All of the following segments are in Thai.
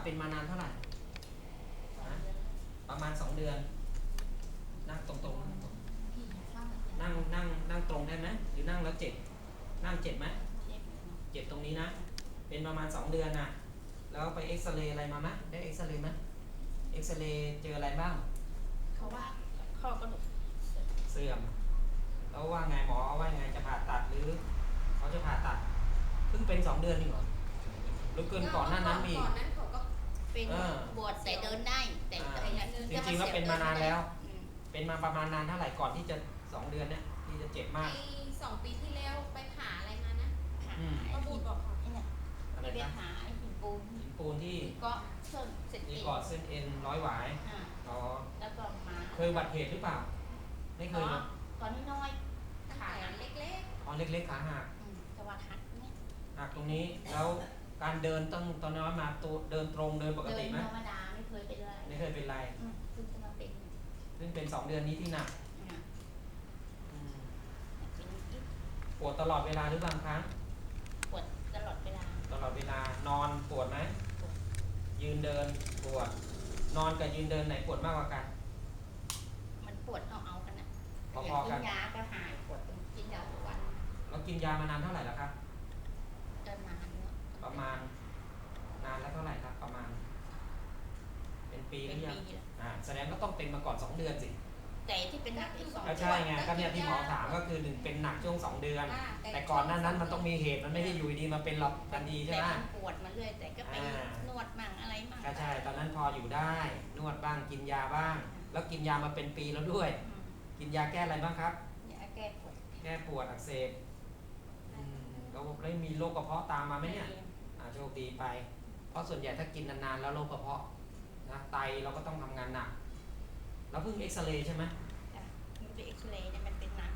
เป็นมานานเท่าไหร่ประมาณ2 เดือนนั่งตรงๆนั่งตรงได้ไหมหรือนั่งแล้วเจ็บนั่งเจ็บไหมเจ็บตรงนี้นะเป็นประมาณ2 เดือนนะแล้วไปเอ็กซเรย์อะไรมาไหมได้เอ็กซเรย์ไหมเอ็กซเรย์เจออะไรบ้างเขาว่าข้อกระดูกเสื่อมแล้วว่าไงหมอว่าไงจะผ่าตัดหรือเขาจะผ่าตัดเพิ่งเป็น2 เดือนนี่หรอหรือเกินก่อนหน้านั้นมีก่อนนั้นเขาก็เป็นปวดแต่เดินได้แต่จริงๆแล้วเป็นมานานแล้วเป็นมาประมาณนานเท่าไหร่ก่อนที่จะ2 เดือนเนี่ยที่จะเจ็บมาก2 ปีที่แล้วไปผ่าอะไรมานะก็บูดบอกค่ะอะไรนะไปหาหินปูนที่ก็เส้นเอ็นกอดเส้นเอ็นร้อยหวายอ๋อแล้วก็มาเคยอุบัติเหตุหรือเปล่าไม่เคยนะตอนนี้น้อยขาเล็กๆอ๋อเล็กๆขาหักแต่ว่าหักตรงนี้แล้วการเดินต้องตอนน้อยมาตัวเดินตรงเดินปกติไหมธรรมดาไม่เคยเป็นไรไม่เคยเป็นไรเพิ่งจะมาเป็นเพิ่งเป็น2 เดือนนี้ที่หนักปวดตลอดเวลาหรือบางครั้งปวดตลอดเวลานอนปวดไหมยืนเดินปวดนอนกับยืนเดินไหนปวดมากกว่ากันมันปวดเอากันนะพอๆกันกินยาก็หายปวดกินยาทุกวันแล้วกินยามานานเท่าไหร่แล้วครับนานประมาณนานแล้วเท่าไหร่ครับประมาณเป็นปีหรือยังแสดงก็ต้องเป็นมาก่อน2 เดือนสิแต่ที่เป็นหนักที่2ก็ใช่ไงก็เนี่ยที่หมอถามก็คือ1เป็นหนักช่วง2 เดือนแต่ก่อนหน้านั้นมันต้องมีเหตุมันไม่ได้อยู่ดีมาเป็นหรอกทันทีใช่ไหมแต่มันปวดมาเรื่อยแต่ก็ไปนวดมั่งอะไรมั่งก็ใช่ตอนนั้นพออยู่ได้นวดบ้างกินยาบ้างแล้วกินยามาเป็นปีแล้วด้วยกินยาแก้อะไรบ้างครับยาแก้ปวดอักเสบแล้วได้มีโรคกระเพาะตามมาไหมเนี่ยโชคดีไปเพราะส่วนใหญ่ถ้ากินนานๆแล้วโรคกระเพาะนะไตเราก็ต้องทำงานหนักแล้วเพิ่งเอ็กซเรย์ใช่ไหมมันเป็นเอ็กซเรย์เนี่ยมันเป็นหนัก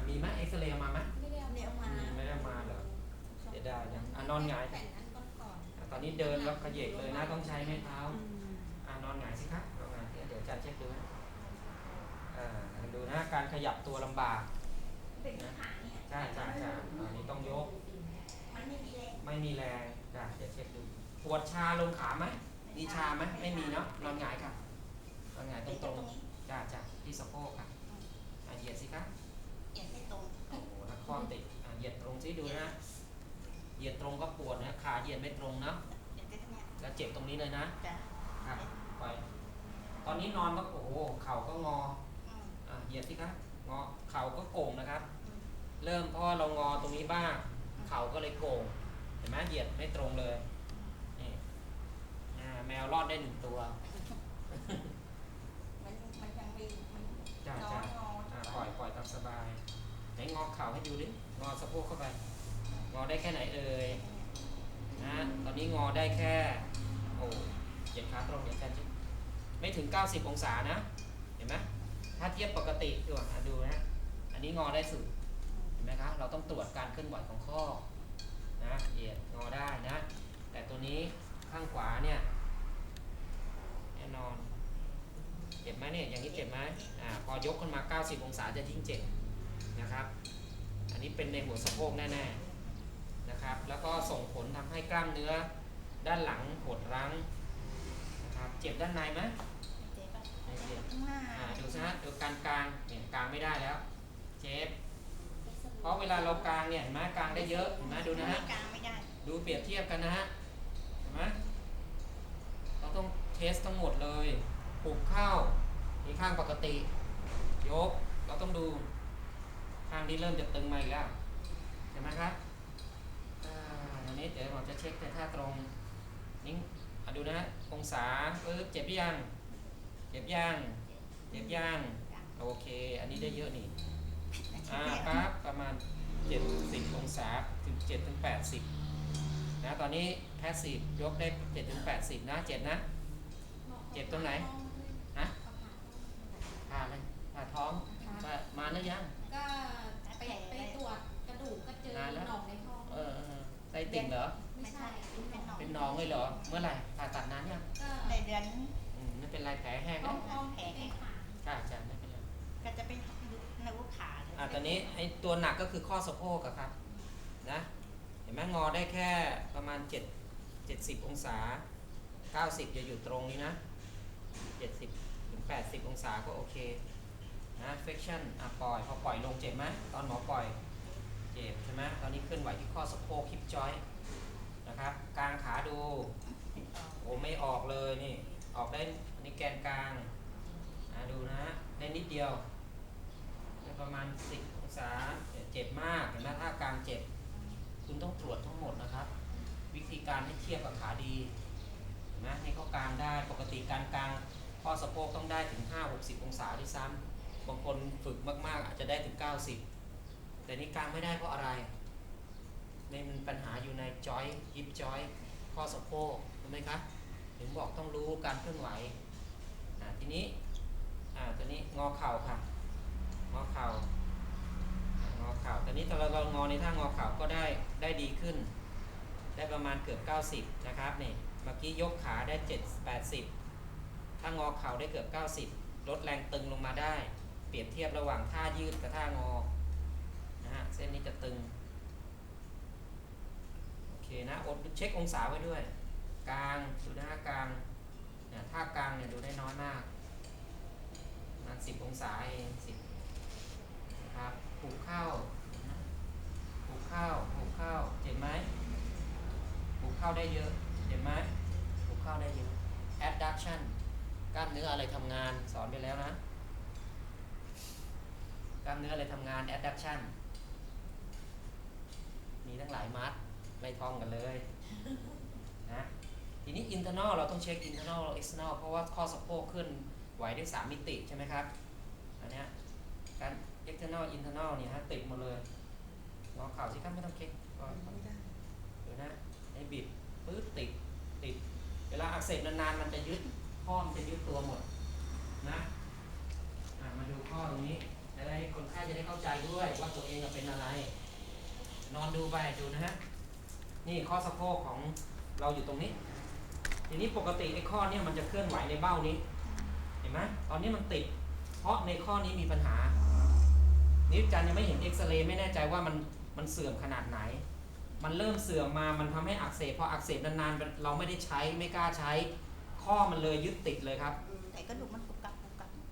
มีไหมเอ็กซเรย์มาไหมไม่ได้เอามาไม่ได้มาเหรอเดี๋ยวได้นะนอนหงายตอนนี้เดินแล้วขยับเลยนะต้องใช้ไม้เท้านอนหงายสิครับนอนหงายเดี๋ยวจัดเช็คดูนะดูนะการขยับตัวลำบากใช่อันนี้ต้องยกไม่มีแรงเดี๋ยวเช็คดูปวดชาลงขาไหมมีชาไหมไม่มีเนาะนอนหงายค่ะนอนหงายตรงๆที่สะโพกค่ะเหยียดสิครับเหยียดไม่ตรงโอ้โหแล้วข้อติดเหยียดตรงสิดูนะเหยียดตรงก็ปวดนะขาเหยียดไม่ตรงนะแล้วเจ็บตรงนี้เลยนะครับปล่อยตอนนี้นอนก็โอ้โหเข่าก็งอเหยียดสิครับงอเข่าก็โก่งนะครับเริ่มเพราะเรางอตรงนี้บ้างเข่าก็เลยโก่งเห็นไหมเหยียดไม่ตรงเลยนี่แมวรอดได้1 ตัวมันยังมีปล่อยตามสบายไหนงอเข่าให้ดูดิงอสะโพกเข้าไปงอได้แค่ไหนเอ่ยนะตอนนี้งอได้แค่เหยียดขาตรงอย่างกันไม่ถึง90 องศานะเห็นไหมถ้าเทียบปกติดูนะอันนี้งอได้สุดเห็นไหมครับเราต้องตรวจการเคลื่อนไหวของข้อนะเหยียดงอได้นะแต่ตัวนี้ข้างขวาเนี่ยแน่นอนเจ็บไหมเนี่ยอย่างนี้เจ็บไหมพอยกขึ้นมา90 องศาจะยิ่งเจ็บนะครับอันนี้เป็นในหัวสะโพกแน่ๆนะครับแล้วก็ส่งผลทำให้กล้ามเนื้อด้านหลังหดรั้งนะครับเจ็บด้านในไหมไม่เจ็บดูซะดูกลางเนี่ยกลางไม่ได้แล้วเจ็บเพราะเวลาเรากลางเนี่ยเห็นไหมกลางได้เยอะเห็นไหมดูนะฮะดูเปรียบเทียบกันนะฮะเห็นไหมเราต้องเทสทั้งหมดเลยปลุกเข้ามีข้างปกติยกเราต้องดูข้างที่เริ่มจะตึงมาอีกแล้วเห็นไหมครับอันนี้เดี๋ยวผมจะเช็คแต่ท่าตรงนิ้งดูนะองศาเจ็บยังโอเคอันนี้ได้เยอะนี่ครับประมาณ70 องศาถึง7 ถึง 80นะตอนนี้แพสซีฟยกได้7 ถึง 80นะเจ็บนะเจ็บตรงไหนผ่าเลยผ่าท้องมาแล้วยังก็ไปตรวจกระดูกก็เจอหนองในท้องไส้ติ่งเหรอไม่ใช่เป็นหนองเลยเหรอเมื่อไหร่ผ่าตัดนานยังในเดือนไม่เป็นไรแผลแห้งนะแผลแห้งจ้าไม่เป็นไรก็จะเป็นในหัวขาตอนนี้ไอ้ตัวหนักก็คือข้อสะโพกครับนะเห็นไหมงอได้แค่ประมาณ70 องศา 90อย่าอยู่ตรงนี้นะ70ถึง80องศาก็โอเคนะ flexion ปล่อยพอปล่อยลงเจ็บไหมตอนหมอปล่อยเจ็บใช่ไหมตอนนี้เคลื่อนไหวที่ข้อสะโพก hip joint นะครับกางขาดูโอ้ไม่ออกเลยนี่ออกได้อันนี้แกนกลางดูนะได้นิดเดียวได้ประมาณ10องศาเจ็บมากเห็นไหมถ้ากลางเจ็บคุณต้องตรวจทั้งหมดนะครับวิธีการให้เทียบกับขาดีเห็นไหมนี่เขากางได้ปกติการกางข้อสะโพกต้องได้ถึง5-60องศาด้วยซ้ำบางคนฝึกมากๆอาจจะได้ถึง90แต่นี่กางไม่ได้เพราะอะไรในมันปัญหาอยู่ในจอยฮิปจอยข้อสะโพกถูกไหมครับถึงบอกต้องรู้การเคลื่อนไหวทีนี้ตัวนี้งอเข่าค่ะงอเข่างอเข่าตอนนี้ถ้าเรางอในท่างอเข่าก็ได้ดีขึ้นได้ประมาณเกือบ90นะครับนี่เมื่อกี้ยกขาได้80ถ้างอเข่าได้เกือบ90ลดแรงตึงลงมาได้เปรียบเทียบระหว่างท่ายืดกับท่างอนะฮะเส้นนี้จะตึงโอเคนะอดเช็คองศาไว้ด้วยกลางดูหน้ากลางท่ากลางเนี่ยดูได้น้อยมากประมาณ10องศาเอง10ครับผูกเข้าผูกเข้าเจ็บไหมผูกเข้าได้เยอะเจ็บไหมผูกเข้าได้เยอะ adduction กล้ามเนื้ออะไรทำงานสอนไปแล้วนะกล้ามเนื้ออะไรทำงาน adduction มีทั้งหลายมัดไม่ท่องกันเลยนะทีนี้ internal เราต้องเช็ค internal external เพราะว่าข้อสะโพกขึ้นไหวด้วย3มิติใช่ไหมครับอันนี้การ external internal เนี่ยฮะติดหมดเลยงอเข่าสิครับไม่ต้องเช็คก็เดี๋ยวนะให้บิดปื๊ดติดเวลาอักเสบนานๆมันจะยึดข้อมันจะยึดตัวหมดนะมาดูข้อตรงนี้จะได้คนไข้จะได้เข้าใจด้วยว่าตัวเองเป็นอะไรนอนดูไปดูนะฮะนี่ข้อสะโพกของเราอยู่ตรงนี้ทีนี้ปกติไอ้ข้อนี้มันจะเคลื่อนไหวในเบ้านี้เห็นไหมตอนนี้มันติดเพราะในข้อนี้มีปัญหานิ้วจันยังไม่เห็นเอ็กซเรย์ไม่แน่ใจว่ามันเสื่อมขนาดไหนมันเริ่มเสื่อมมามันทำให้อักเสบพออักเสบนานๆเราไม่ได้ใช้ไม่กล้าใช้ข้อมันเลยยึดติดเลยครับแต่กระดูกมันกุกกับ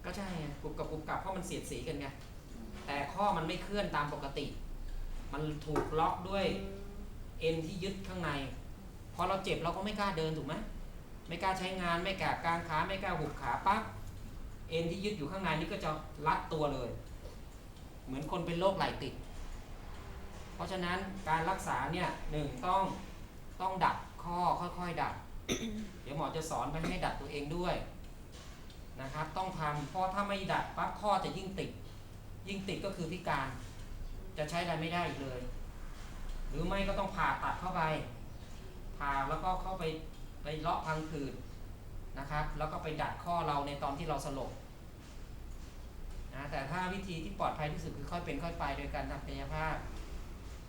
ก็ใช่ไงกุบกับเพราะมันเสียดสีกันไงแต่ข้อมันไม่เคลื่อนตามปกติมันถูกล็อกด้วยเอ็นที่ยึดข้างในพอเราเจ็บเราก็ไม่กล้าเดินถูกไหมไม่กล้าใช้งานไม่กล้ากางขาไม่กล้าหุบขาปั๊บเอ็นที่ยึดอยู่ข้างในนี่ก็จะรัดตัวเลยเหมือนคนเป็นโรคไหล่ติดเพราะฉะนั้นการรักษาเนี่ยต้องดัดข้อค่อยๆดัด เดี๋ยวหมอจะสอนไปให้ดัดตัวเองด้วยนะครับต้องทำเพราะถ้าไม่ดัดปั๊บข้อจะยิ่งติดก็คือพิการจะใช้อะไรไม่ได้อีกเลยหรือไม่ก็ต้องผ่าตัดเข้าไปผ่าแล้วก็เข้าไปเลาะพังผืดนะครับแล้วก็ไปดัดข้อเราในตอนที่เราสลบนะแต่ถ้าวิธีที่ปลอดภัยที่สุดคือค่อยเป็นค่อยไปโดยการทำกายภาพ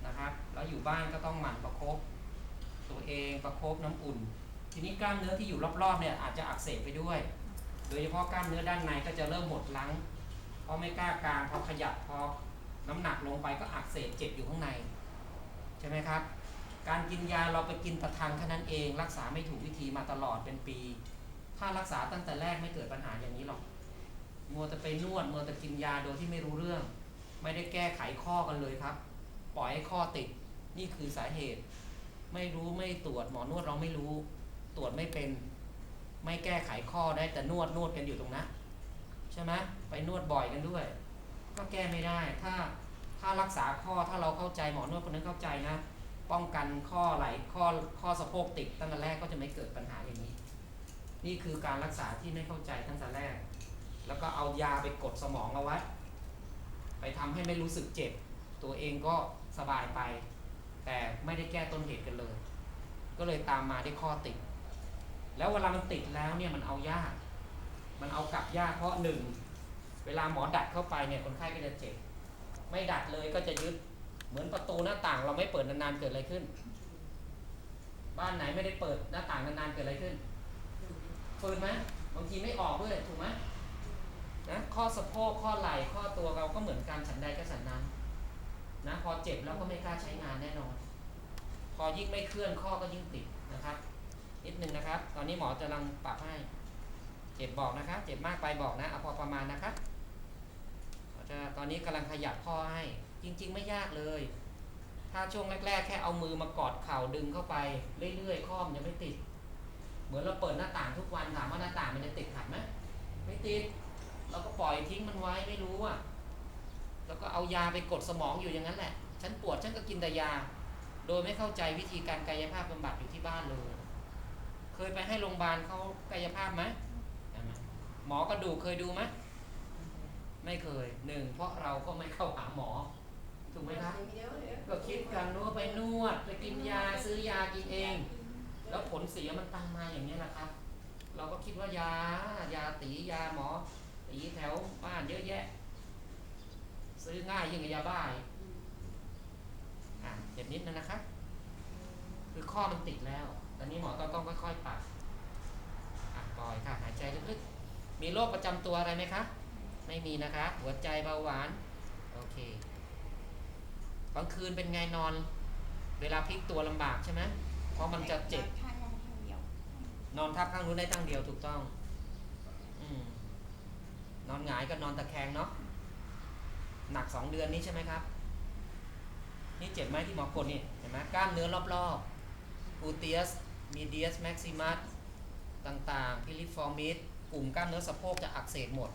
นะครับแล้วอยู่บ้านก็ต้องหมั่นประคบตัวเองประคบน้ำอุ่นทีนี้กล้ามเนื้อที่อยู่รอบๆเนี่ยอาจจะอักเสบไปด้วยโดยเฉพาะกล้ามเนื้อด้านในก็จะเริ่มหดลังเพราะไม่กล้ากางพอขยับพอน้ำหนักลงไปก็อักเสบเจ็บอยู่ข้างในใช่ไหมครับการกินยาเราไปกินประทังแค่นั้นเองรักษาไม่ถูกวิธีมาตลอดเป็นปีถ้ารักษาตั้งแต่แรกไม่เกิดปัญหาอย่างนี้หรอกมัวแต่ไปนวดมัวแต่กินยาโดยที่ไม่รู้เรื่องไม่ได้แก้ไขข้อกันเลยครับปล่อยให้ข้อติดนี่คือสาเหตุไม่รู้ไม่ตรวจหมอนวดเราไม่รู้ตรวจไม่เป็นไม่แก้ไขข้อได้แต่นวดกันอยู่ตรงนั้นใช่ไหมไปนวดบ่อยกันด้วยก็แก้ไม่ได้ถ้ารักษาข้อถ้าเราเข้าใจหมอนวดคนนั้นเข้าใจนะป้องกันข้อไหล่ข้อสะโพกติดตั้งแต่แรกก็จะไม่เกิดปัญหาอย่างนี้นี่คือการรักษาที่ไม่เข้าใจตั้งแต่แรกแล้วก็เอายาไปกดสมองเอาไว้ไปทำให้ไม่รู้สึกเจ็บตัวเองก็สบายไปแต่ไม่ได้แก้ต้นเหตุกันเลยก็เลยตามมาได้ข้อติดแล้วเวลามันติดแล้วเนี่ยมันเอายากมันเอากลับยากเพราะ1เวลาหมอดัดเข้าไปเนี่ยคนไข้ก็จะเจ็บไม่ดัดเลยก็จะยึดเหมือนประตูหน้าต่างเราไม่เปิดนานๆเกิดอะไรขึ้นบ้านไหนไม่ได้เปิดหน้าต่างนานๆเกิดอะไรขึ้นฝืนไหมบางทีไม่ออกด้วยถูกไหมนะข้อสะโพกข้อไหล่ข้อตัวเราก็เหมือนกันฉันใดก็ฉันนั้นนะพอเจ็บแล้วก็ไม่กล้าใช้งานแน่นอนพอยิ่งไม่เคลื่อนข้อก็ยิ่งติดนะครับ นิดนึงนะครับ ตอนนี้หมอกำลังปรับให้ เจ็บบอกนะคะ เจ็บมากไปบอกนะเอาพอประมาณนะคะตอนนี้กำลังขยับข้อให้ จริงๆไม่ยากเลย ถ้าช่วงแรกๆแค่เอามือมากอดเข่าดึงเข้าไปเรื่อยๆข้อมยังไม่ติด เหมือนเราเปิดหน้าต่างทุกวันถามว่าหน้าต่างมันจะติดขัดไหมไม่ติด เราก็ปล่อยทิ้งมันไว้ไม่รู้อ่ะแล้วก็เอายาไปกดสมองอยู่อย่างนั้นแหละ ฉันปวดฉันก็กินแต่ยา โดยไม่เข้าใจวิธีการกายภาพบำบัดอยู่ที่บ้านเลย เคยไปให้โรงพยาบาลเขากายภาพไหมหมอกระดูกเคยดูไหมไม่เคยหนึ่งเพราะเราก็ไม่เข้าหาหมอถูกไหมครับก็คิดกันว่าไปนวดไปกินยาซื้อยากินเอง แล้วผลเสียมันตามมาอย่างนี้แหละครับ เราก็คิดว่ายาตียาหมอตีแถวบ้านเยอะแยะ ซื้อง่ายยิ่งกว่ายาบ้าเจ็บนิดนึงนะครับคือข้อมันติดแล้วตอนนี้หมอต้องค่อยๆปรับปล่อยค่ะหายใจลึกๆมีโรคประจำตัวอะไรไหมคะไม่มีนะคะหัวใจเบาหวานโอเคกลางคืนเป็นไงนอนเวลาพลิกตัวลำบากใช่ไหมเพราะมันจะเจ็บ ข้างนั้นข้างเดียวน อนทับข้างนู้นได้ข้างเดียวถูกต้องนอนหงายกับนอนตะแคงเนาะหนัก2 เดือนนี้ใช่ไหมครับนี่เจ็บไหมที่หมอกดนี่เห็นไหมกล้ามเนื้อรอบๆกูเตียสมีเดียสแม็กซิมัสต่างๆพิลิฟอร์มิสกลุ่มกล้ามเนื้อสะโพกจะอักเสบหมด